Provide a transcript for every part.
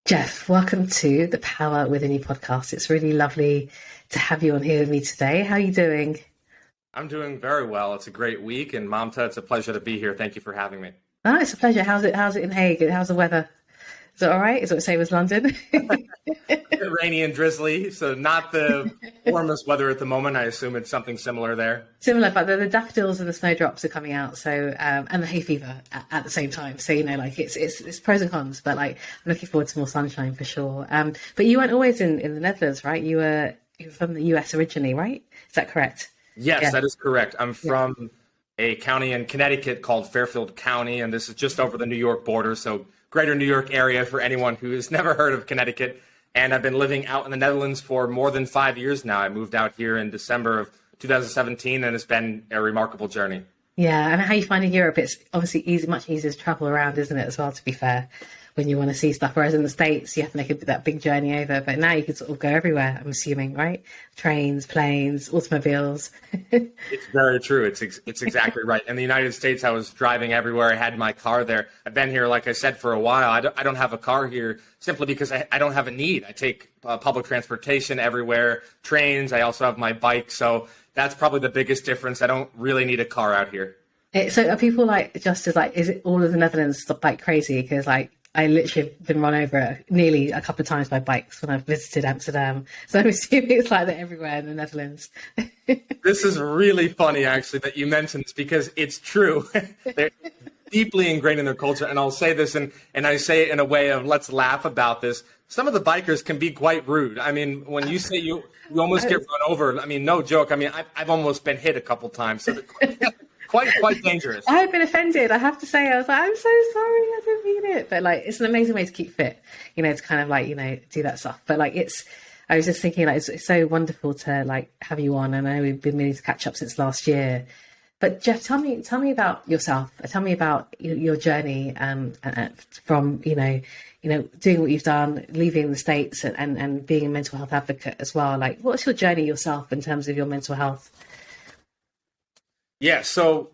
Jeff, welcome to the Power Within You podcast. It's really lovely to have you on here with me today. How are you doing? I'm doing very well. It's a great week, and Mamta, it's a pleasure to be here. Thank you for having me. Oh, it's a pleasure. How's it in Hague? How's the weather? Is it all right? Is it the same as London? A bit rainy and drizzly, so not the warmest weather at the moment. I assume it's something similar there. Similar, but the daffodils and the snowdrops are coming out. So, and the hay fever at the same time. So, like it's pros and cons, but like I'm looking forward to more sunshine for sure. But you weren't always in the Netherlands, right? You were from the US originally, right? Is that correct? Yes, Yeah. that is correct. I'm from a county in Connecticut called Fairfield County, and this is just over the New York border, so greater New York area for anyone who has never heard of Connecticut. And I've been living out in the Netherlands for more than 5 years now. I moved out here in December of 2017, and it's been a remarkable journey. Yeah, and how you finding Europe? It's obviously much easier to travel around, isn't it? As well, to be fair, when you want to see stuff. Whereas in the States, you have to make that big journey over. But now you can sort of go everywhere. I'm assuming, right? Trains, planes, automobiles. It's very true. It's exactly right. In the United States, I was driving everywhere. I had my car there. I've been here, like I said, for a while. I don't have a car here simply because I don't have a need. I take public transportation everywhere, trains. I also have my bike. So that's probably the biggest difference. I don't really need a car out here. So are people like just as like, is it all of the Netherlands like crazy? Because like I literally have been run over nearly a couple of times by bikes when I've visited Amsterdam. So I'm assuming it's like that everywhere in the Netherlands. This is really funny, actually, that you mentioned this because it's true. They're deeply ingrained in their culture. And I'll say this, and I say it in a way of let's laugh about this. Some of the bikers can be quite rude. I mean, when you say you almost get run over, I mean, no joke. I mean, I've almost been hit a couple times. So quite dangerous. I have been offended. I have to say, I was like, I'm so sorry, I didn't mean it. But like, it's an amazing way to keep fit, to kind of like, do that stuff. But like, I was just thinking like, it's so wonderful to like have you on. And I know we've been meaning to catch up since last year. But Jeff, tell me about yourself. Tell me about your journey from, doing what you've done, leaving the States and being a mental health advocate as well. Like, what's your journey yourself in terms of your mental health? Yeah, so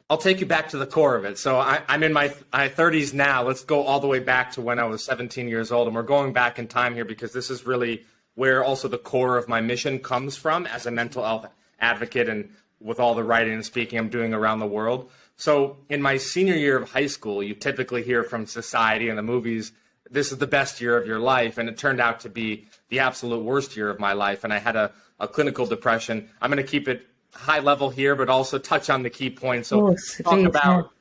I'll take you back to the core of it. So I'm in my 30s now. Let's go all the way back to when I was 17 years old. And we're going back in time here because this is really where also the core of my mission comes from as a mental health advocate and with all the writing and speaking I'm doing around the world. So in my senior year of high school, you typically hear from society and the movies, this is the best year of your life. And it turned out to be the absolute worst year of my life. And I had a clinical depression. I'm going to keep it high level here, but also touch on the key points. So talk about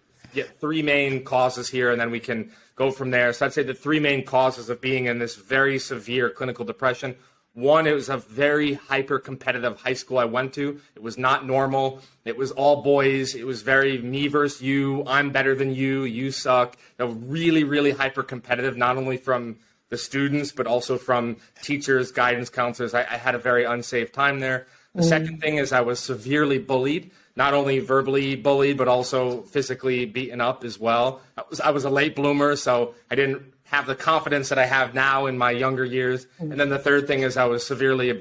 three main causes here, and then we can go from there. So I'd say the three main causes of being in this very severe clinical depression. One, it was a very hyper-competitive high school I went to. It was not normal. It was all boys. It was very me versus you. I'm better than you. You suck. Really, really hyper-competitive, not only from the students, but also from teachers, guidance counselors. I had a very unsafe time there. The second thing is I was severely bullied, not only verbally bullied, but also physically beaten up as well. I was a late bloomer, so I didn't have the confidence that I have now in my younger years. And then the third thing is I was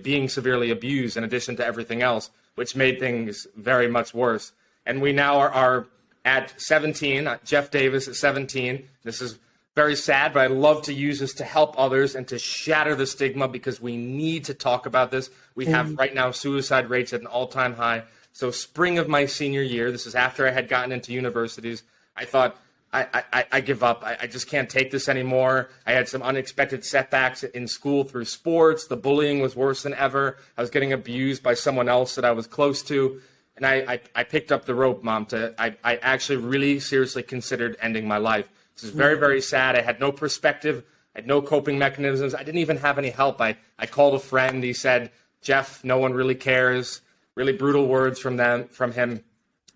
being severely abused in addition to everything else, which made things very much worse. And we now are at 17, Jeff Davis at 17. This is very sad, but I love to use this to help others and to shatter the stigma because we need to talk about this. We have right now suicide rates at an all-time high. So spring of my senior year, this is after I had gotten into universities, I thought, I give up. I just can't take this anymore. I had some unexpected setbacks in school through sports. The bullying was worse than ever. I was getting abused by someone else that I was close to. And I picked up the rope, Mamta. I actually really seriously considered ending my life. This is very, very sad. I had no perspective. I had no coping mechanisms. I didn't even have any help. I called a friend. He said, Jeff, no one really cares. Really brutal words from him.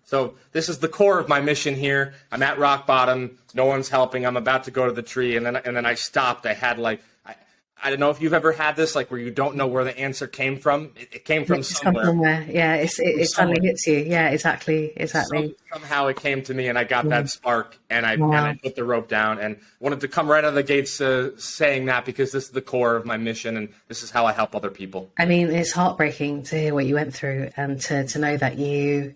So this is the core of my mission here. I'm at rock bottom. No one's helping. I'm about to go to the tree. And then I stopped. I had I don't know if you've ever had this, like where you don't know where the answer came from. It came from somewhere. Yeah, it suddenly hits you. Yeah, exactly. Somehow it came to me, and I got that spark, and I put the rope down, and wanted to come right out of the gates saying that because this is the core of my mission, and this is how I help other people. I mean, it's heartbreaking to hear what you went through, and to know that you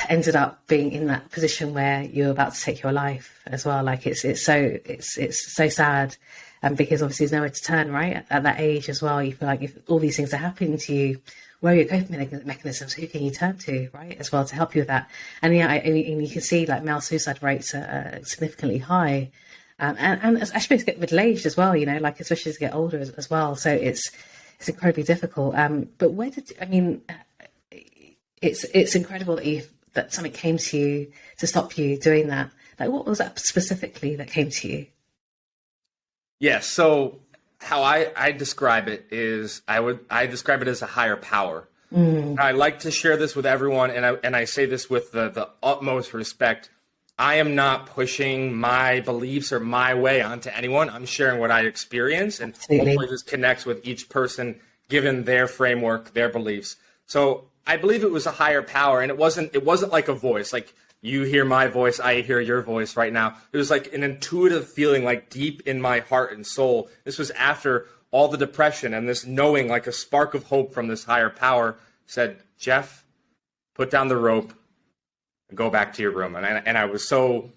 ended up being in that position where you're about to take your life as well. Like it's so sad, and because obviously there's nowhere to turn, right? At that age as well, you feel like if all these things are happening to you, where are your coping mechanisms? Who can you turn to, right, as well, to help you with that? And yeah, and you can see like male suicide rates are significantly high, and especially as you get middle aged as well. You know, like especially as you get older as well. So it's incredibly difficult. But where did I mean? It's incredible that something came to you to stop you doing that. Like, what was that specifically that came to you? Yeah. So how I describe it is I describe it as a higher power. I like to share this with everyone, and I say this with the utmost respect. I am not pushing my beliefs or my way onto anyone. I'm sharing what I experience, and Absolutely. hopefully this connects with each person given their framework, their beliefs. So I believe it was a higher power, and it wasn't like a voice, like you hear my voice, I hear your voice right now. It was like an intuitive feeling, like deep in my heart and soul. This was after all the depression, and this knowing, like a spark of hope from this higher power said, Jeff, put down the rope and go back to your room. And I was so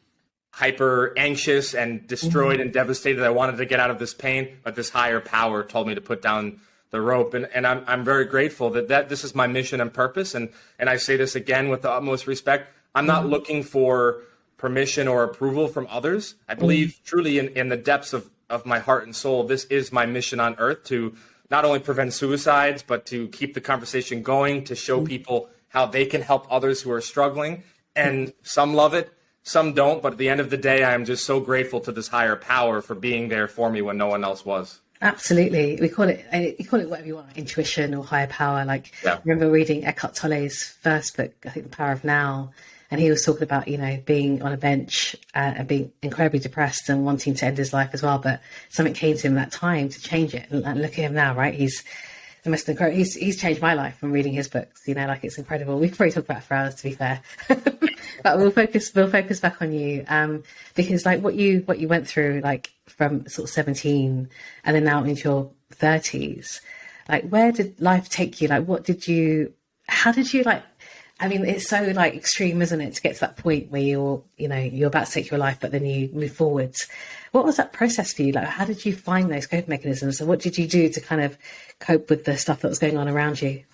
hyper anxious and destroyed and devastated. I wanted to get out of this pain, but this higher power told me to put down the rope. And I'm very grateful that this is my mission and purpose. And I say this again with the utmost respect. I'm not looking for permission or approval from others. I believe truly in the depths of my heart and soul, this is my mission on earth, to not only prevent suicides, but to keep the conversation going, to show people how they can help others who are struggling. And some love it, some don't. But at the end of the day, I'm just so grateful to this higher power for being there for me when no one else was. Absolutely. You call it whatever you want, intuition or higher power. Like, Yeah. I remember reading Eckhart Tolle's first book, I think The Power of Now, and he was talking about, being on a bench and being incredibly depressed and wanting to end his life as well. But something came to him at that time to change it. And look at him now, right? He's the most incredible. He's changed my life from reading his books. Like, it's incredible. We could probably talk about it for hours, to be fair. But we'll focus back on you, because like what you went through, like from sort of 17 and then now into your 30s, like where did life take you? Like how did you like, I mean, it's so like extreme, isn't it, to get to that point where you're about to take your life, but then you move forwards. What was that process for you? Like, how did you find those coping mechanisms, and what did you do to kind of cope with the stuff that was going on around you?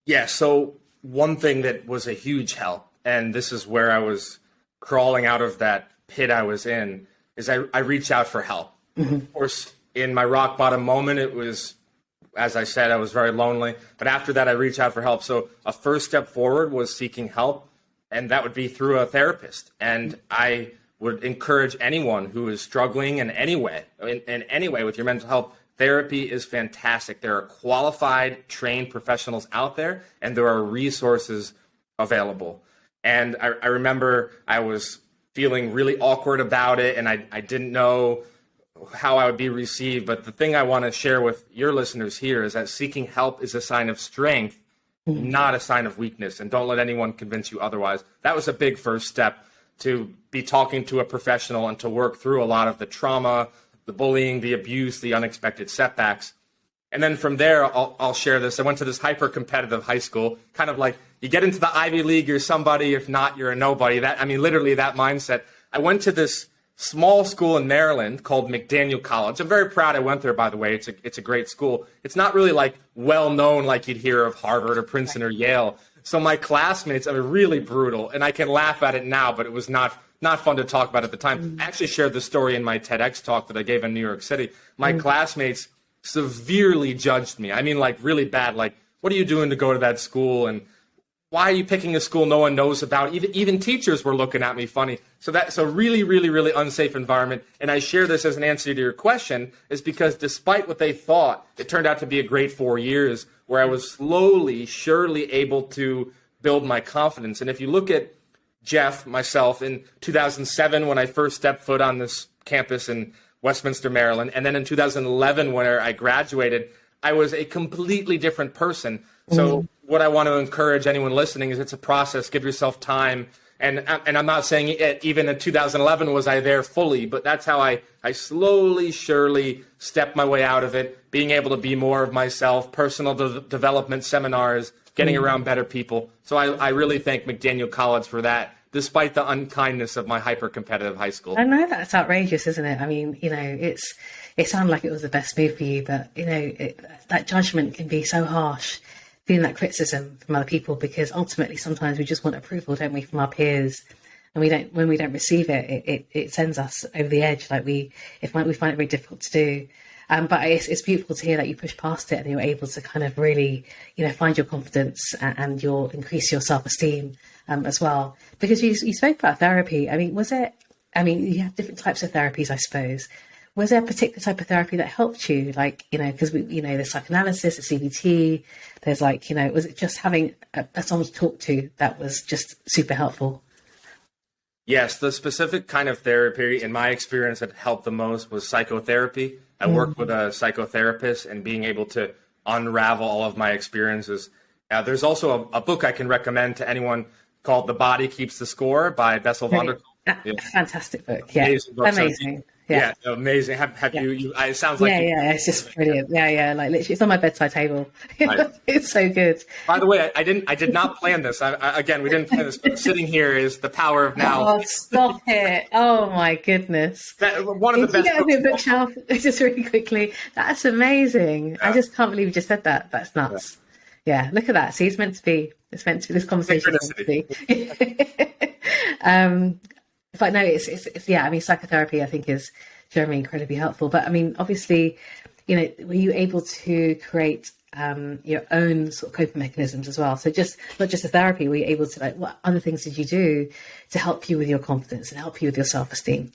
Yeah, so one thing that was a huge help, and this is where I was crawling out of that pit I was in, is I reached out for help. Of course, in my rock bottom moment, it was, as I said, I was very lonely. But after that, I reached out for help. So a first step forward was seeking help, and that would be through a therapist. And I would encourage anyone who is struggling in any way with your mental health. Therapy is fantastic. There are qualified, trained professionals out there, and there are resources available. And I remember I was feeling really awkward about it, and I didn't know how I would be received. But the thing I want to share with your listeners here is that seeking help is a sign of strength, not a sign of weakness. And don't let anyone convince you otherwise. That was a big first step, to be talking to a professional and to work through a lot of the trauma, the bullying, the abuse, the unexpected setbacks. And then from there, I'll share this. I went to this hyper-competitive high school, kind of like you get into the Ivy League, you're somebody. If not, you're a nobody. Literally that mindset. I went to this small school in Maryland called McDaniel College. I'm very proud I went there, by the way. It's a great school. It's not really like well-known like you'd hear of Harvard or Princeton or Yale. So my classmates are really brutal, and I can laugh at it now, but it was not fun to talk about at the time. I actually shared the story in my TEDx talk that I gave in New York City. My classmates severely judged me. I mean, like really bad. Like, what are you doing to go to that school? And why are you picking a school no one knows about? Even teachers were looking at me funny. So that's a really, really, really unsafe environment. And I share this as an answer to your question, is because despite what they thought, it turned out to be a great 4 years where I was slowly, surely able to build my confidence. And if you look at Jeff, myself, in 2007, when I first stepped foot on this campus in Westminster, Maryland, and then in 2011, when I graduated, I was a completely different person. So what I want to encourage anyone listening is it's a process. Give yourself time. And I'm not saying it, even in 2011 was I there fully, but that's how I slowly, surely stepped my way out of it, being able to be more of myself, personal development seminars, getting around better people. So I really thank McDaniel College for that, despite the unkindness of my hyper-competitive high school. I know that's outrageous, isn't it? I mean, it sounded like it was the best move for you, but, that judgment can be so harsh, feeling that criticism from other people, because ultimately sometimes we just want approval, don't we, from our peers. And when we don't receive it, it sends us over the edge. Like we find it very difficult to do. But it's beautiful to hear that you push past it and you're able to kind of really, find your confidence and increase your self-esteem as well. Because you spoke about therapy. I mean, you have different types of therapies, I suppose. Was there a particular type of therapy that helped you? Like, because there's psychoanalysis, the CBT, there's was it just having someone to talk to that was just super helpful? Yes, the specific kind of therapy, in my experience, that helped the most was psychotherapy. I worked with a psychotherapist and being able to unravel all of my experiences. There's also a book I can recommend to anyone called The Body Keeps the Score by Bessel van der Kolk. Yeah. Fantastic book. Yeah. Amazing. Book. Amazing. Yeah, amazing. Have you? It sounds like it's just brilliant. Yeah, like literally, it's on my bedside table. Right. It's so good. By the way, I did not plan this. Again, we didn't plan this. But sitting here is the power of now. Oh, stop it! Oh my goodness. One of the best. Get over your bookshelf just really quickly. That's amazing. Yeah. I just can't believe you just said that. That's nuts. Yeah, look at that. See, it's meant to be. It's meant to be. This conversation is meant to be. But no, it's I mean, psychotherapy, I think, is generally incredibly helpful. But I mean, obviously, were you able to create your own sort of coping mechanisms as well? So not just the therapy, were you able to, what other things did you do to help you with your confidence and help you with your self-esteem?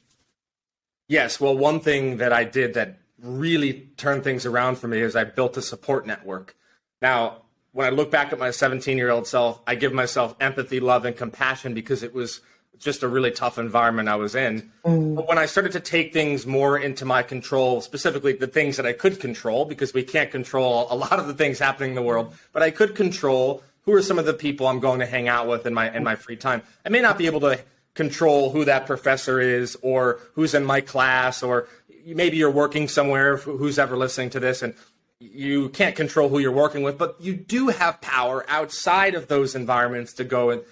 Yes. Well, one thing that I did that really turned things around for me is I built a support network. Now, when I look back at my 17-year-old self, I give myself empathy, love, and compassion because it was just a really tough environment I was in. But when I started to take things more into my control, specifically the things that I could control, because we can't control a lot of the things happening in the world, but I could control who are some of the people I'm going to hang out with in my free time. I may not be able to control who that professor is or who's in my class, or maybe you're working somewhere, who's ever listening to this, and you can't control who you're working with, but you do have power outside of those environments to go and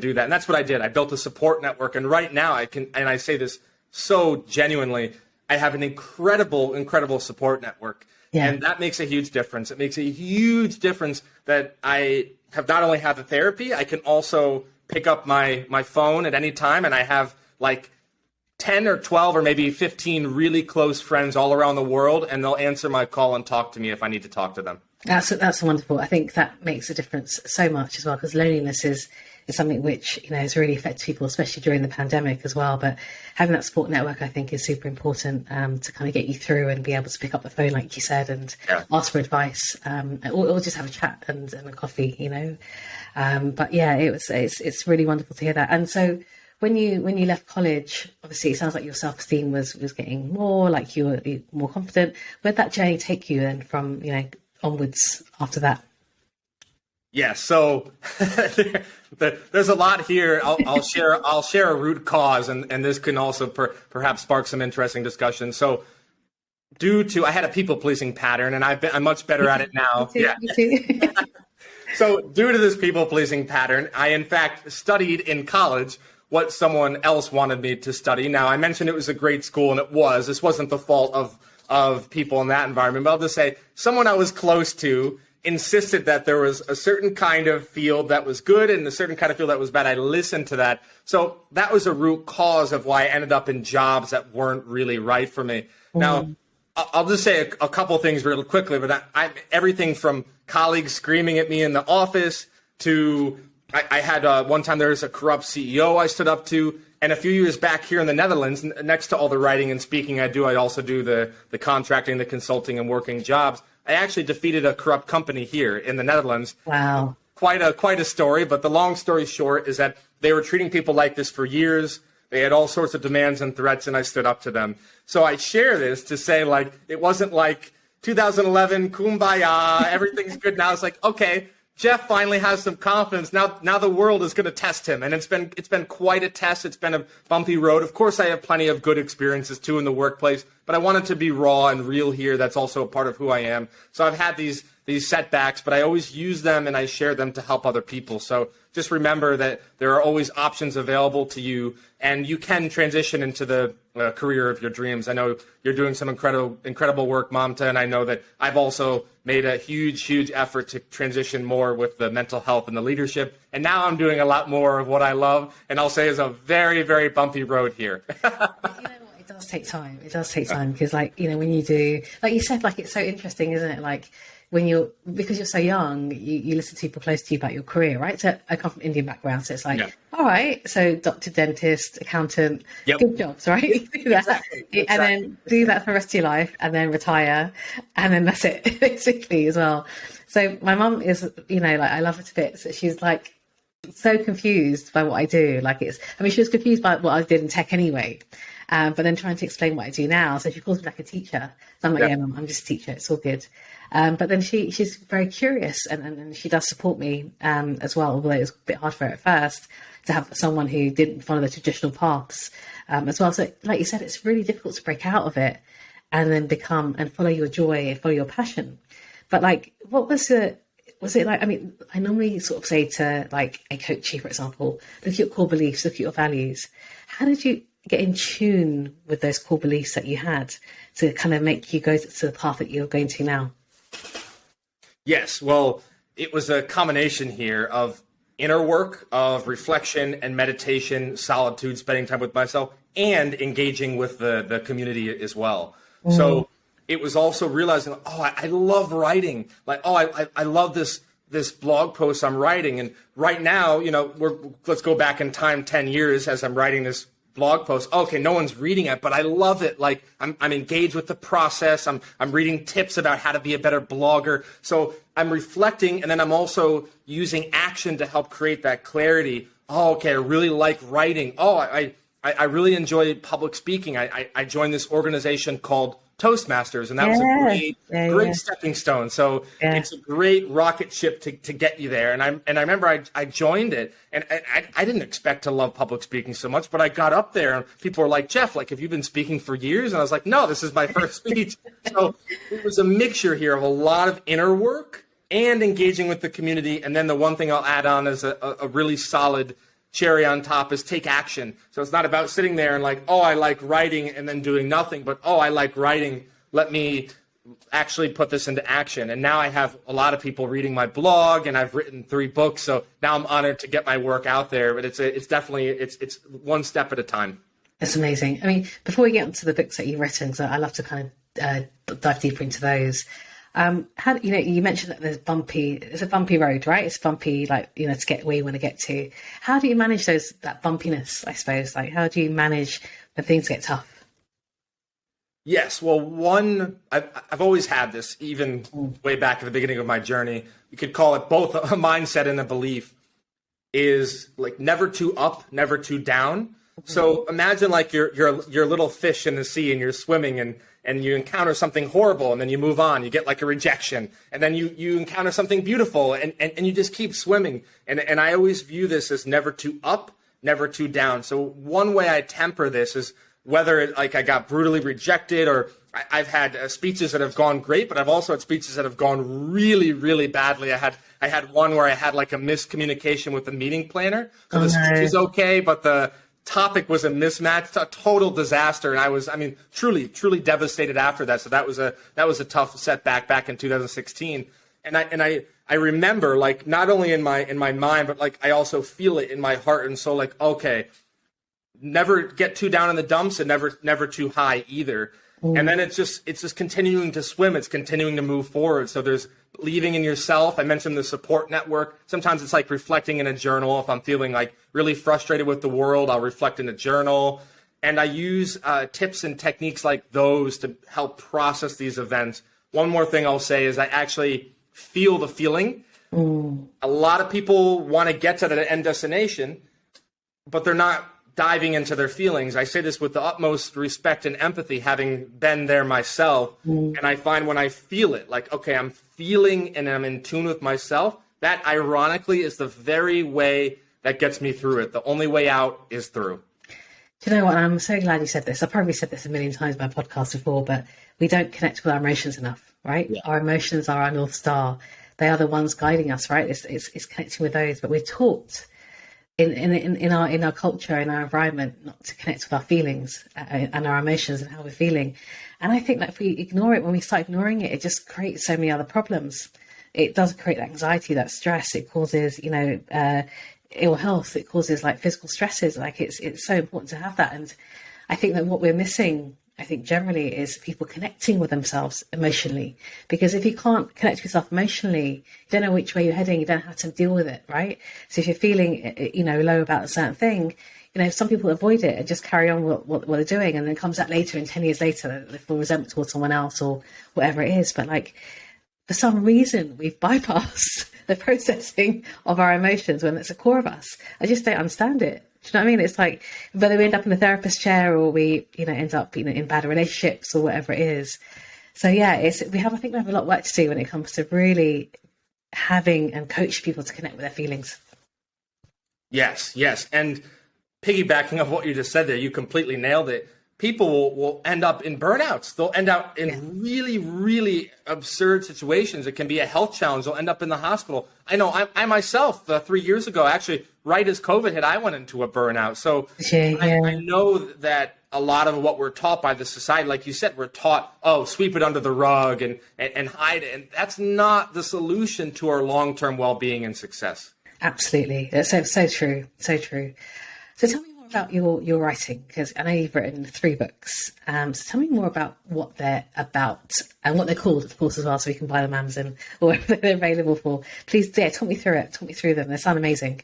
do that. And that's what I did. I built a support network. And right now and I say this so genuinely, I have an incredible support network. Yeah. And that makes a huge difference. It makes a huge difference that I have not only had the therapy, I can also pick up my phone at any time. And I have 10 or 12 or maybe 15 really close friends all around the world, and they'll answer my call and talk to me if I need to talk to them. That's wonderful. I think that makes a difference so much as well, because loneliness is something which, has really affected people, especially during the pandemic as well. But having that support network, I think, is super important to kind of get you through and be able to pick up the phone, like you said, and ask for advice, or just have a chat and a coffee, But yeah, it's really wonderful to hear that. And so, when you left college, obviously it sounds like your self-esteem was getting more, like you were more confident. Where'd that journey take you then from, onwards after that? Yeah, so there's a lot here. I'll share a root cause, and this can also perhaps spark some interesting discussion. So I had a people-pleasing pattern, and I'm much better at it now. Me too. So due to this people-pleasing pattern, I in fact studied in college what someone else wanted me to study. Now, I mentioned it was a great school, and it was. This wasn't the fault of people in that environment, but I'll just say someone I was close to insisted that there was a certain kind of field that was good and a certain kind of field that was bad. I listened to that. So that was a root cause of why I ended up in jobs that weren't really right for me. Now, I'll just say a couple things real quickly, but everything from colleagues screaming at me in the office to I had one time there was a corrupt CEO I stood up to, and a few years back here in the Netherlands, next to all the writing and speaking I also do the contracting, the consulting, and working jobs. I actually defeated a corrupt company here in the Netherlands. Wow. Quite a story, but the long story short is that they were treating people like this for years. They had all sorts of demands and threats, and I stood up to them. So I share this to say, it wasn't like 2011, kumbaya, everything's good now. It's like, okay, Jeff finally has some confidence. Now the world is going to test him, and it's been quite a test. It's been a bumpy road. Of course, I have plenty of good experiences too in the workplace, but I wanted to be raw and real here. That's also a part of who I am. So I've had these setbacks, but I always use them and I share them to help other people. So just remember that there are always options available to you, and you can transition into the career of your dreams. I know you're doing some incredible work, Mamta, and I know that I've also made a huge effort to transition more with the mental health and the leadership. And now I'm doing a lot more of what I love, and I'll say is a very bumpy road here. You know what? It does take time. It does take time because, like, you know, when you do, like you said, like, it's so interesting, isn't it? Like, because you're so young, you listen to people close to you about your career, right? So I come from Indian background, so it's like, all right, so doctor, dentist, accountant, good jobs, right? Do that, exactly. And then do that for the rest of your life, and then retire, and then that's it, basically, as well. So my mum is, you know, like, I love her to bits. She's like so confused by what I do. Like, she was confused by what I did in tech anyway. But then trying to explain what I do now. So she calls me like a teacher. So I'm like, yeah, Mum, I'm just a teacher. It's all good. But then she's very curious, and she does support me as well, although it was a bit hard for her at first to have someone who didn't follow the traditional paths as well. So like you said, it's really difficult to break out of it and then become and follow your joy and follow your passion. But like, what was it like? I mean, I normally sort of say to like a coachee, for example, look at your core beliefs, look at your values. How did you get in tune with those core beliefs that you had to kind of make you go to the path that you're going to now? Yes, well, it was a combination here of inner work, of reflection and meditation, solitude, spending time with myself, and engaging with the community as well. So it was also realizing, I love writing. Like, I love this blog post I'm writing. And right now, you know, let's go back in time 10 years as I'm writing this blog post. Okay, no one's reading it, but I love it. Like, I'm engaged with the process. I'm reading tips about how to be a better blogger. So I'm reflecting, and then I'm also using action to help create that clarity. Oh, okay, I really like writing. Oh, I really enjoy public speaking. I joined this organization called Toastmasters, and that was a great stepping stone. So it's a great rocket ship to get you there. And I remember I joined it, and I didn't expect to love public speaking so much, but I got up there and people were like, Jeff, like, have you been speaking for years? And I was like, no, this is my first speech. So it was a mixture here of a lot of inner work and engaging with the community. And then the one thing I'll add on is a really solid cherry on top is take action. So it's not about sitting there and like, oh, I like writing and then doing nothing, but oh, I like writing. Let me actually put this into action. And now I have a lot of people reading my blog, and I've written 3 books. So now I'm honored to get my work out there. But it's definitely one step at a time. That's amazing. I mean, before we get onto the books that you've written, so I love to kind of dive deeper into those. How, you know, you mentioned that it's a bumpy road, right? It's bumpy, like, you know, to get where you want to get to. How do you manage that bumpiness, I suppose? Like, how do you manage when things get tough? Yes. Well, I've always had this, even way back at the beginning of my journey. You could call it both a mindset and a belief, is like never too up, never too down. So imagine like you're a little fish in the sea and you're swimming and you encounter something horrible, and then you move on. You get like a rejection, and then you encounter something beautiful, and you just keep swimming. And I always view this as never too up, never too down. So one way I temper this is whether like I got brutally rejected, or I've had speeches that have gone great, but I've also had speeches that have gone really badly. I had one where I had like a miscommunication with the meeting planner. So the speech is okay, but the topic was a mismatch, a total disaster, and I was, truly devastated after that. So that was a tough setback back in 2016. And I remember, like, not only in my mind, but like I also feel it in my heart and soul. Like, okay, never get too down in the dumps, and never too high either. And then it's just continuing to swim. It's continuing to move forward. So there's believing in yourself. I mentioned the support network. Sometimes it's like reflecting in a journal. If I'm feeling like really frustrated with the world, I'll reflect in a journal. And I use tips and techniques like those to help process these events. One more thing I'll say is I actually feel the feeling. A lot of people want to get to the end destination, but they're not diving into their feelings. I say this with the utmost respect and empathy, having been there myself. And I find when I feel it, like, okay, I'm feeling and I'm in tune with myself, that ironically is the very way that gets me through it. The only way out is through. Do you know what? I'm so glad you said this. I've probably said this a million times in my podcast before, but we don't connect with our emotions enough, right? Yeah. Our emotions are our North Star. They are the ones guiding us, right? It's connecting with those, but we're taught in our culture, in our environment, not to connect with our feelings and our emotions and how we're feeling. And I think that if we ignore it, when we start ignoring it, it just creates so many other problems. It does create anxiety, that stress. It causes, ill health. It causes like physical stresses. Like it's so important to have that. And I think that what we're missing, I think generally, is people connecting with themselves emotionally. Because if you can't connect with yourself emotionally, you don't know which way you're heading. You don't know how to deal with it, right? So if you're feeling, low about a certain thing, some people avoid it and just carry on what they're doing, and then it comes out later, and 10 years later, they feel resentment towards someone else or whatever it is. But like, for some reason, we've bypassed the processing of our emotions when it's the core of us. I just don't understand it. Do you know what I mean? It's like whether we end up in a therapist chair or we, end up, in bad relationships or whatever it is. So yeah, I think we have a lot of work to do when it comes to really having and coach people to connect with their feelings. Yes. And piggybacking off what you just said there, you completely nailed it. People will end up in burnouts. They'll end up in really, really absurd situations. It can be a health challenge. They'll end up in the hospital. I know I myself, 3 years ago, actually, right as COVID hit, I went into a burnout. So I know that a lot of what we're taught by the society, like you said, we're taught, sweep it under the rug and hide it. And that's not the solution to our long-term well-being and success. Absolutely. That's so true. So true. So tell me more about your writing, because I know you've written 3 books. So tell me more about what they're about and what they're called, of course, as well, so we can buy them on Amazon or wherever they're available for. Please, talk me through it. Talk me through them. They sound amazing.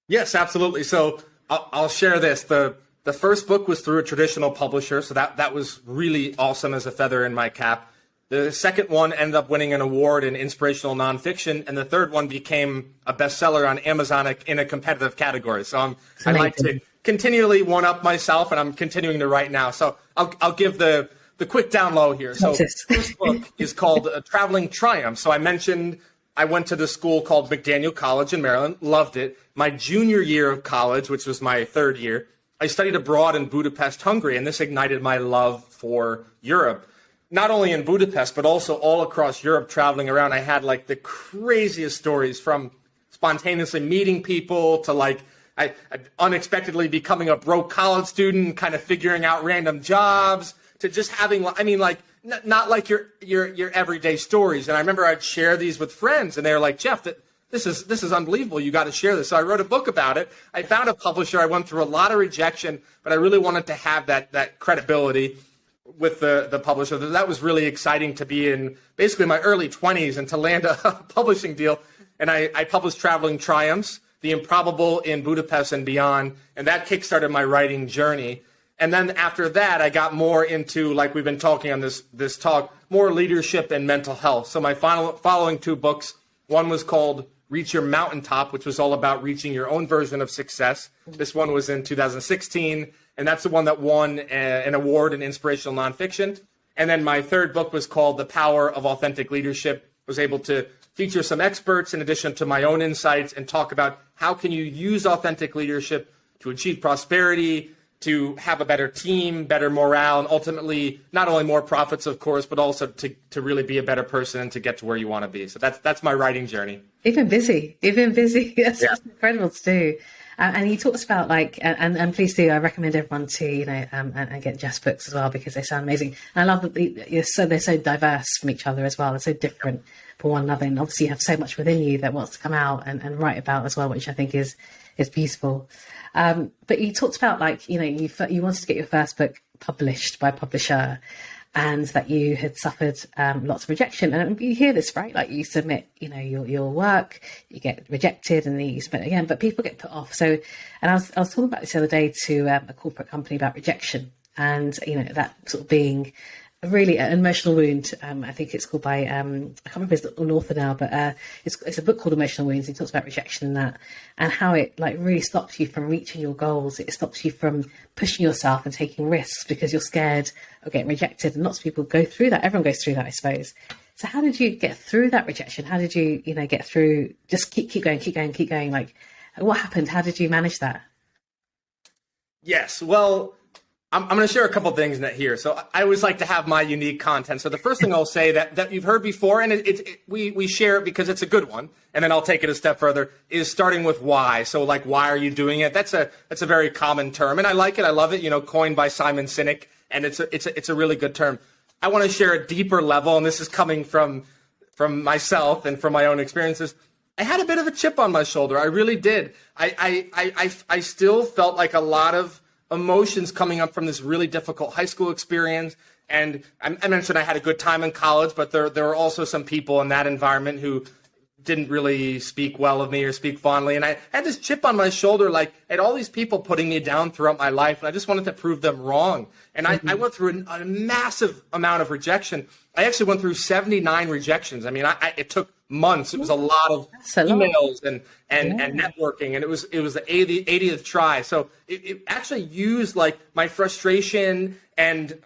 Yes, absolutely. So I'll share this. The first book was through a traditional publisher, so that was really awesome as a feather in my cap. The second one ended up winning an award in inspirational nonfiction, and the third one became a bestseller on Amazon in a competitive category. So I like to continually one-up myself, and I'm continuing to write now. So I'll give the quick down low here. So the first book is called Traveling Triumph. So I mentioned I went to the school called McDaniel College in Maryland, loved it. My junior year of college, which was my 3rd year, I studied abroad in Budapest, Hungary, and this ignited my love for Europe. Not only in Budapest, but also all across Europe, traveling around. I had like the craziest stories, from spontaneously meeting people to I unexpectedly becoming a broke college student, kind of figuring out random jobs, to just having, not like your everyday stories. And I remember I'd share these with friends, and they were like, Jeff, this is unbelievable. You got to share this. So I wrote a book about it. I found a publisher. I went through a lot of rejection, but I really wanted to have that credibility with the publisher. That was really exciting, to be in basically my early 20s and to land a publishing deal. And I published Traveling Triumphs, The Improbable in Budapest and Beyond, and that kickstarted my writing journey. And then after that, I got more into, like we've been talking on this talk, more leadership and mental health. So my following 2 books, one was called Reach Your Mountaintop, which was all about reaching your own version of success. This one was in 2016. And that's the one that won an award in inspirational nonfiction. And then my 3rd book was called The Power of Authentic Leadership. I was able to feature some experts in addition to my own insights and talk about how can you use authentic leadership to achieve prosperity, to have a better team, better morale, and ultimately not only more profits, of course, but also to really be a better person and to get to where you want to be. So that's my writing journey. You've been busy. That's incredible to do. And he talks about and please do, I recommend everyone to, and get Jeff's books as well, because they sound amazing. And I love that they're so diverse from each other as well. They're so different from one another. And obviously you have so much within you that wants to come out and write about as well, which I think is beautiful. But he talked about you wanted to get your first book published by a publisher, and that you had suffered lots of rejection. And you hear this, right? Like, you submit, your work, you get rejected, and then you submit again. But people get put off. So, and I was talking about this the other day to a corporate company about rejection, and that sort of being really an emotional wound. I think it's called by I can't remember his author now, but it's a book called Emotional Wounds. He talks about rejection and that, and how it really stops you from reaching your goals. It stops you from pushing yourself and taking risks because you're scared of getting rejected. And lots of people go through that. Everyone goes through that, I suppose. So how did you get through that rejection? How did you, get through, just keep going, keep going, keep going? Like, what happened? How did you manage that? Yes. Well, I'm going to share a couple things in here. So I always like to have my unique content. So the first thing I'll say that you've heard before, and we share it because it's a good one, and then I'll take it a step further, is starting with why. So like, why are you doing it? That's a very common term, and I like it. I love it. Coined by Simon Sinek, and it's a really good term. I want to share a deeper level, and this is coming from myself and from my own experiences. I had a bit of a chip on my shoulder. I really did. I still felt like a lot of emotions coming up from this really difficult high school experience. And I mentioned I had a good time in college, but there were also some people in that environment who didn't really speak well of me or speak fondly. And I had this chip on my shoulder, like I had all these people putting me down throughout my life, and I just wanted to prove them wrong. And I went through a massive amount of rejection. I actually went through 79 rejections. I mean, it took months. It was a lot of emails and networking, and it was the 80th try. So it actually used like my frustration and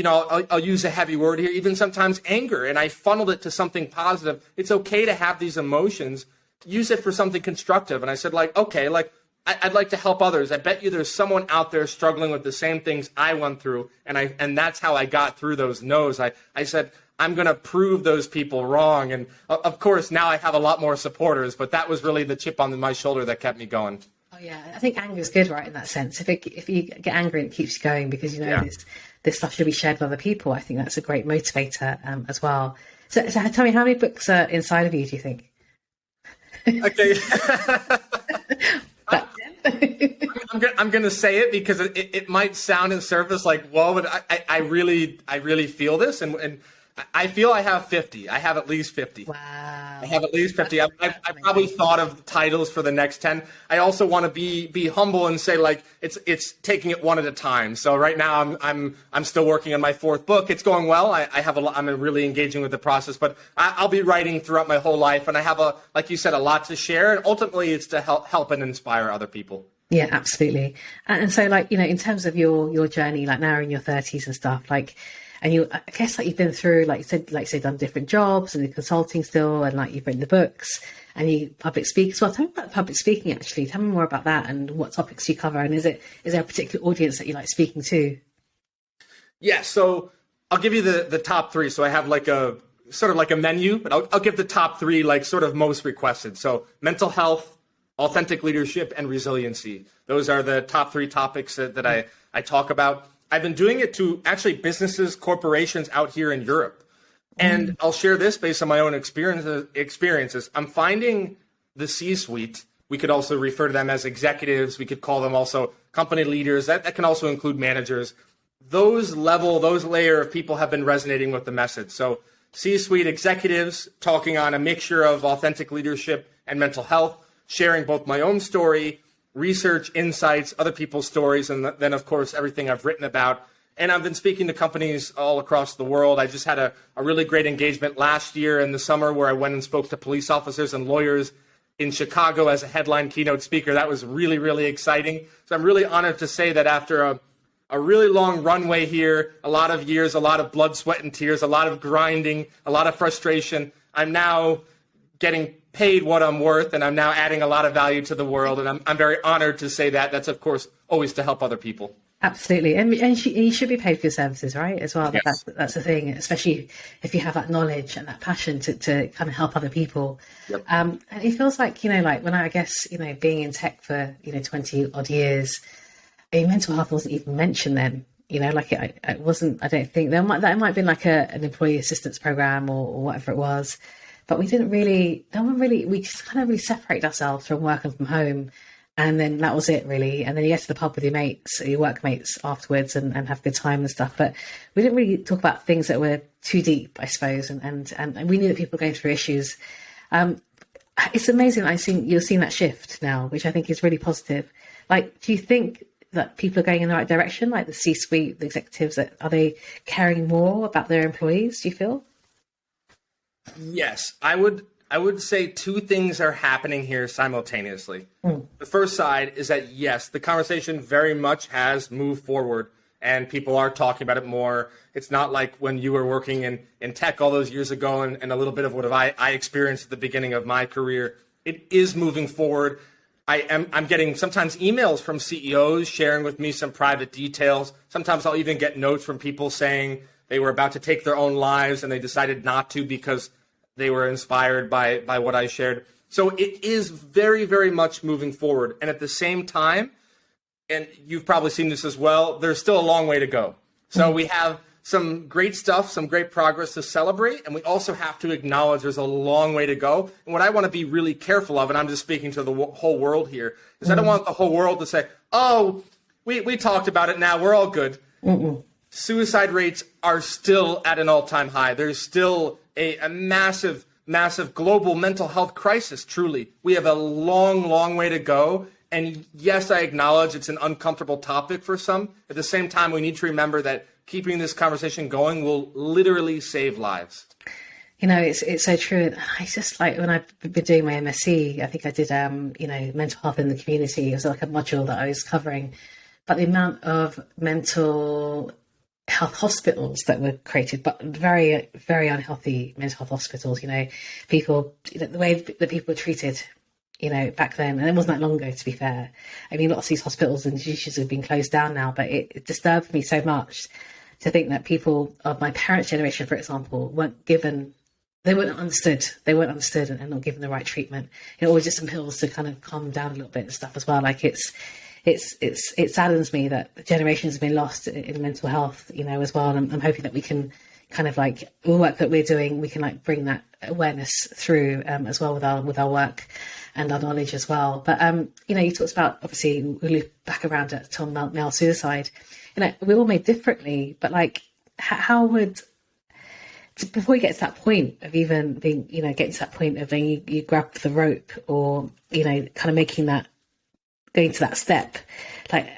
I'll use a heavy word here, even sometimes anger, and I funneled it to something positive. It's okay to have these emotions. Use it for something constructive. And I said, like, okay, like I'd like to help others. I bet you there's someone out there struggling with the same things I went through, and that's how I got through those no's. I said, I'm going to prove those people wrong. And of course, now I have a lot more supporters, but that was really the chip on my shoulder that kept me going. Oh yeah, I think anger is good, right? In that sense, if you get angry, it keeps you going because this stuff should be shared with other people. I think that's a great motivator as well. So tell me, how many books are inside of you, do you think? Okay. I'm going to say it because it might sound in surface like, whoa, but I really feel this. And I feel I have 50. I have at least 50. Wow. I have at least 50. I probably thought of titles for the next 10. I also want to be humble and say, like, it's taking it one at a time. So right now I'm still working on my 4th book. It's going well. I'm really engaging with the process, but I'll be writing throughout my whole life, and I have like you said, a lot to share, and ultimately it's to help and inspire other people. Yeah, absolutely. And so, like, in terms of your journey, like now in your 30s and stuff, like, and I guess like you've been through, like you said, done different jobs and the consulting still, and like you've written the books and you public speak as well. Tell me about public speaking, actually. Tell me more about that and what topics you cover. And is there a particular audience that you like speaking to? Yeah, so I'll give you the top 3. So I have like a sort of like a menu, but I'll give the top 3 like sort of most requested. So mental health, authentic leadership, and resiliency. Those are the top 3 topics that I talk about. I've been doing it to actually businesses, corporations out here in Europe. And I'll share this based on my own experiences. I'm finding the C-suite, we could also refer to them as executives. We could call them also company leaders. That can also include managers. Those layer of people have been resonating with the message. So C-suite executives talking on a mixture of authentic leadership and mental health, sharing both my own story, research, insights, other people's stories, and then, of course, everything I've written about. And I've been speaking to companies all across the world. I just had a really great engagement last year in the summer where I went and spoke to police officers and lawyers in Chicago as a headline keynote speaker. That was really, really exciting. So I'm really honored to say that after a really long runway here, a lot of years, a lot of blood, sweat, and tears, a lot of grinding, a lot of frustration, I'm now getting paid what I'm worth, and I'm now adding a lot of value to the world, and I'm very honored to say that. That's, of course, always to help other people. Absolutely, and you should be paid for your services, right, as well. Yes. That's the thing, especially if you have that knowledge and that passion to kind of help other people. Yep. And it feels like, like when I guess, being in tech for, 20 odd years, mental health wasn't even mentioned then. Like it wasn't, I don't think, that might have been like an employee assistance program or whatever it was. But we we just kind of really separated ourselves from working from home. And then that was it, really. And then you get to the pub with your mates, your workmates afterwards and have a good time and stuff. But we didn't really talk about things that were too deep, I suppose. And we knew that people were going through issues. It's amazing. You're seeing that shift now, which I think is really positive. Like, do you think that people are going in the right direction? Like the C-suite, the executives, are they caring more about their employees, do you feel? Yes, I would say 2 things are happening here simultaneously. The first side is that, yes, the conversation very much has moved forward. and people are talking about it more. It's not like when you were working in tech all those years ago, and a little bit of what I experienced at the beginning of my career. It is moving forward. I'm getting sometimes emails from CEOs sharing with me some private details. Sometimes I'll even get notes from people saying they were about to take their own lives and they decided not to because they were inspired by what I shared. So it is very, very much moving forward. And at the same time, and you've probably seen this as well, there's still a long way to go. So we have some great stuff, some great progress to celebrate, and we also have to acknowledge there's a long way to go. And what I want to be really careful of, and I'm just speaking to the whole world here, is I don't want the whole world to say, oh, we talked about it now, we're all good. Suicide rates are still at an all-time high. There's still a massive, massive global mental health crisis, truly. We have a long, long way to go. And yes, I acknowledge it's an uncomfortable topic for some. At the same time, we need to remember that keeping this conversation going will literally save lives. You know, it's so true. I just like when I've been doing my MSc, I think I did, mental health in the community. It was like a module that I was covering. But the amount of mental health hospitals that were created, but very, very unhealthy mental health hospitals, people, the way that people were treated, back then, and it wasn't that long ago, to be fair. I mean, lots of these hospitals and institutions have been closed down now, but it disturbed me so much to think that people of my parents' generation, for example, they weren't understood and not given the right treatment. Or just some pills to kind of calm them down a little bit and stuff as well. Like it saddens me that generations have been lost in mental health, as well. And I'm hoping that we can kind of like the work that we're doing, we can like bring that awareness through as well with our work and our knowledge as well. But you talked about, obviously we loop back around to male suicide. We're all made differently, but like how would, before you get to that point of even being, getting to that point of then you grab the rope or kind of going to that step, like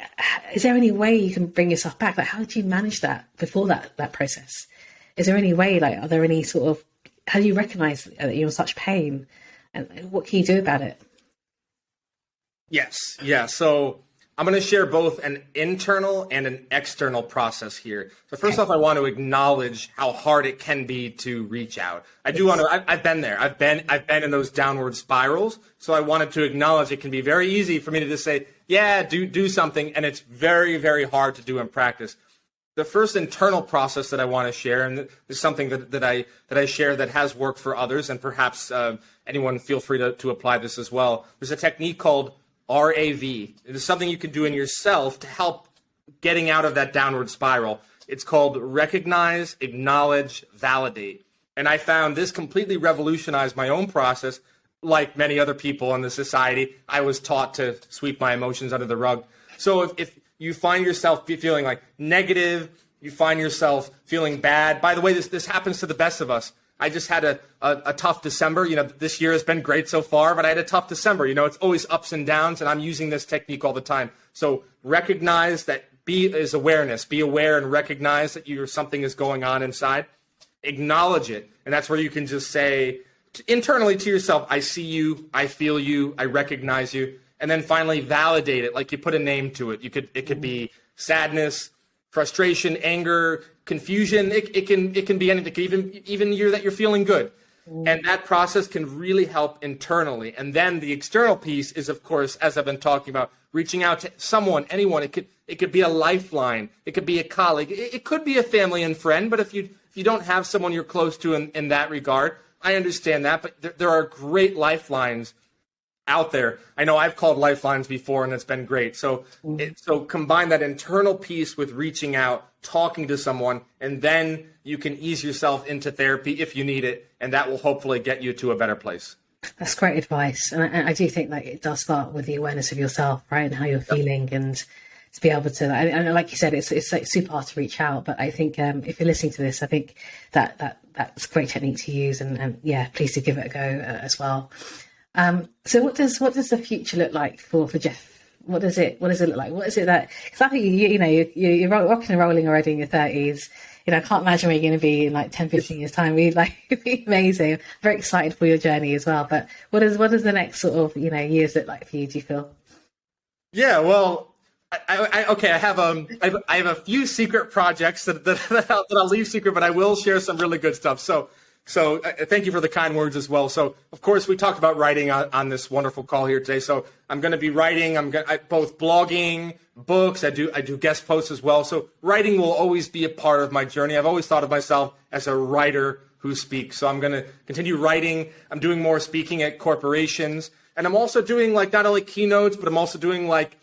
is there any way you can bring yourself back? Like how do you manage that before that process? Is there any way, like, are there any sort of, how do you recognize that you're in such pain and what can you do about it? Yes. Yeah. So I'm going to share both an internal and an external process here. So first off, I want to acknowledge how hard it can be to reach out. I do want to, I've been there. I've been in those downward spirals. So I wanted to acknowledge it can be very easy for me to just say, yeah, do something. And it's very, very hard to do in practice. The first internal process that I want to share, and this is something that I share that has worked for others, and perhaps anyone feel free to apply this as well. There's a technique called RAV. It is something you can do in yourself to help getting out of that downward spiral. It's called recognize, acknowledge, validate. And I found this completely revolutionized my own process. Like many other people in the society, I was taught to sweep my emotions under the rug. So if you find yourself feeling like negative, you find yourself feeling bad. By the way, this happens to the best of us. I just had a tough December. This year has been great so far, but I had a tough December. It's always ups and downs, and I'm using this technique all the time. So recognize that is awareness. Be aware and recognize that something is going on inside. Acknowledge it, and that's where you can just say internally to yourself, I see you, I feel you, I recognize you. And then finally validate it, like you put a name to it. It could be sadness, frustration, anger, confusion. It can be anything. It can even year that you're feeling good. And that process can really help internally. And then the external piece is, of course, as I've been talking about, reaching out to someone, anyone. It could be a lifeline. It could be a colleague. It could be a family and friend. But if you don't have someone you're close to in that regard, I understand that. But there are great lifelines out there. I know I've called lifelines before and it's been great. So combine that internal piece with reaching out, talking to someone, and then you can ease yourself into therapy if you need it, and that will hopefully get you to a better place. That's great advice. And I do think that it does start with the awareness of yourself, right, and how you're feeling, and to be able to, and like you said, it's like super hard to reach out, but I think if you're listening to this, I think that's a great technique to use, and yeah, please do give it a go as well. So what does the future look like for Jeff? What does it look like? What is it that, because I think you're rocking and rolling already in your 30s. I can't imagine where you're going to be in like 10, 15 years time. It'd be amazing. Very excited for your journey as well. But what does the next sort of, years look like for you, do you feel? Yeah, well, Okay, I have a few secret projects that I'll leave secret, but I will share some really good stuff. So thank you for the kind words as well. So of course we talked about writing on this wonderful call here today. So I'm going to be writing. Both blogging, books. I do guest posts as well. So writing will always be a part of my journey. I've always thought of myself as a writer who speaks. So I'm going to continue writing. I'm doing more speaking at corporations, and I'm also doing like not only keynotes, but I'm also doing like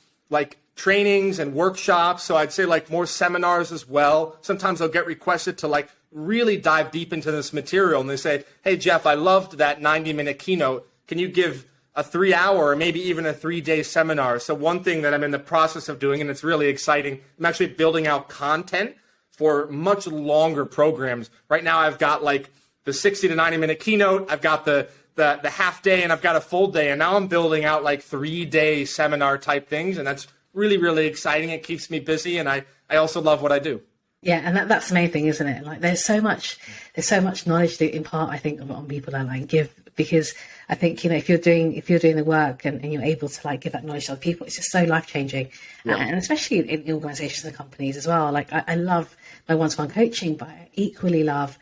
trainings and workshops. So I'd say like more seminars as well. Sometimes I'll get requested to like really dive deep into this material, and they say, hey, Jeff, I loved that 90-minute keynote. Can you give a 3-hour or maybe even a 3-day seminar? So one thing that I'm in the process of doing, and it's really exciting, I'm actually building out content for much longer programs. Right now I've got like the 60 to 90-minute keynote, I've got the half day, and I've got a full day, and now I'm building out like 3-day seminar type things, and that's really, really exciting. It keeps me busy, and I also love what I do. Yeah, and that's the main thing, isn't it? Like there's so much knowledge to impart, I think, on people and like give, because I think, if you're doing the work and you're able to like give that knowledge to other people, it's just so life changing. Yeah. And especially in organizations and companies as well. Like I love my one-to-one coaching, but I equally love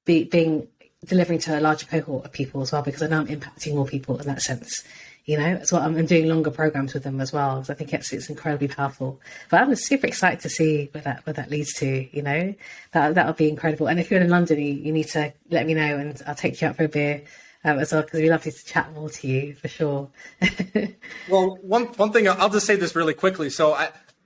being delivering to a larger cohort of people as well, because I know I'm impacting more people in that sense. As well. I'm doing longer programs with them as well, because I think it's incredibly powerful. But I'm super excited to see where that leads to. That'll be incredible. And if you're in London, you need to let me know, and I'll take you out for a beer as well, because it'd be lovely to chat more to you for sure. Well, one thing, I'll just say this really quickly. So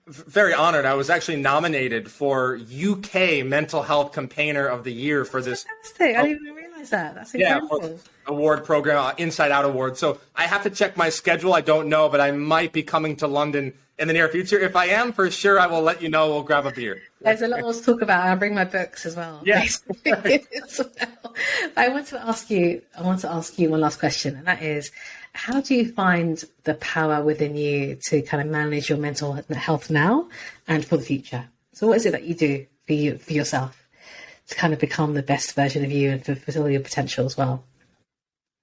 very honored. I was actually nominated for UK Mental Health Campaigner of the Year for this. Fantastic. I didn't even realize that. That's incredible. Yeah, award program, Inside Out Award. So I have to check my schedule. I don't know, but I might be coming to London in the near future. If I am, for sure, I will let you know. We'll grab a beer. There's a lot more to talk about. I'll bring my books as well. Yes. I want to ask you one last question, and that is, how do you find the power within you to kind of manage your mental health now and for the future? So what is it that you do for yourself to kind of become the best version of you and fulfill your potential as well?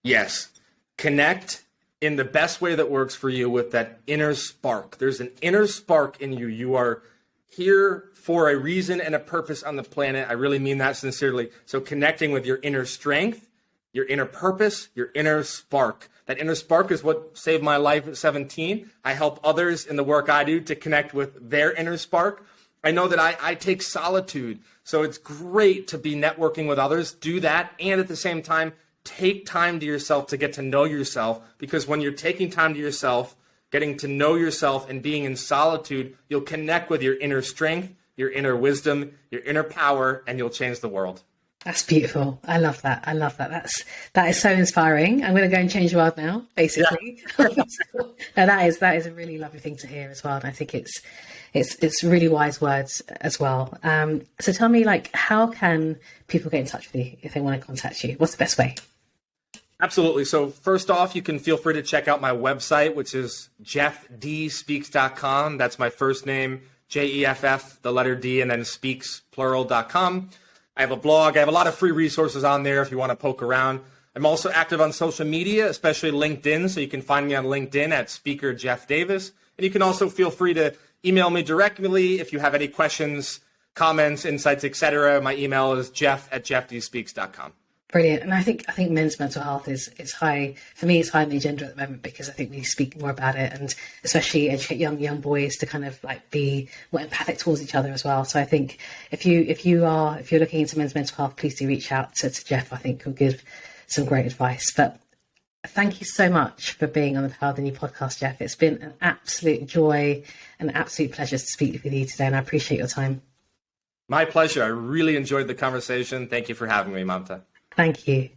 Yes. Connect in the best way that works for you with that inner spark. There's an inner spark in you. You are here for a reason and a purpose on the planet. I really mean that sincerely. So connecting with your inner strength, your inner purpose, your inner spark. That inner spark is what saved my life at 17. I help others in the work I do to connect with their inner spark. I know that I take solitude. So it's great to be networking with others. Do that. And at the same time, take time to yourself to get to know yourself, because when you're taking time to yourself, getting to know yourself and being in solitude, you'll connect with your inner strength, your inner wisdom, your inner power, and you'll change the world. That's beautiful. I love that. That is so inspiring. I'm going to go and change the world now, basically. Yeah. Now that is a really lovely thing to hear as well. And I think it's really wise words as well. So tell me, like, how can people get in touch with you if they want to contact you? What's the best way? Absolutely. So first off, you can feel free to check out my website, which is jeffdspeaks.com. That's my first name, JEFF, the letter D, and then speaks, plural.com. I have a blog. I have a lot of free resources on there if you want to poke around. I'm also active on social media, especially LinkedIn. So you can find me on LinkedIn at Speaker Jeff Davis. And you can also feel free to email me directly if you have any questions, comments, insights, etc. My email is jeff@jeffdspeaks.com. Brilliant. And I think men's mental health is high. For me, it's high on the agenda at the moment, because I think we need to speak more about it, and especially educate young boys to kind of like be more empathic towards each other as well. So I think if you're looking into men's mental health, please do reach out to Jeff. I think he'll give some great advice. But thank you so much for being on the Power of the New podcast, Jeff. It's been an absolute joy and an absolute pleasure to speak with you today, and I appreciate your time. My pleasure. I really enjoyed the conversation. Thank you for having me, Mamta. Thank you.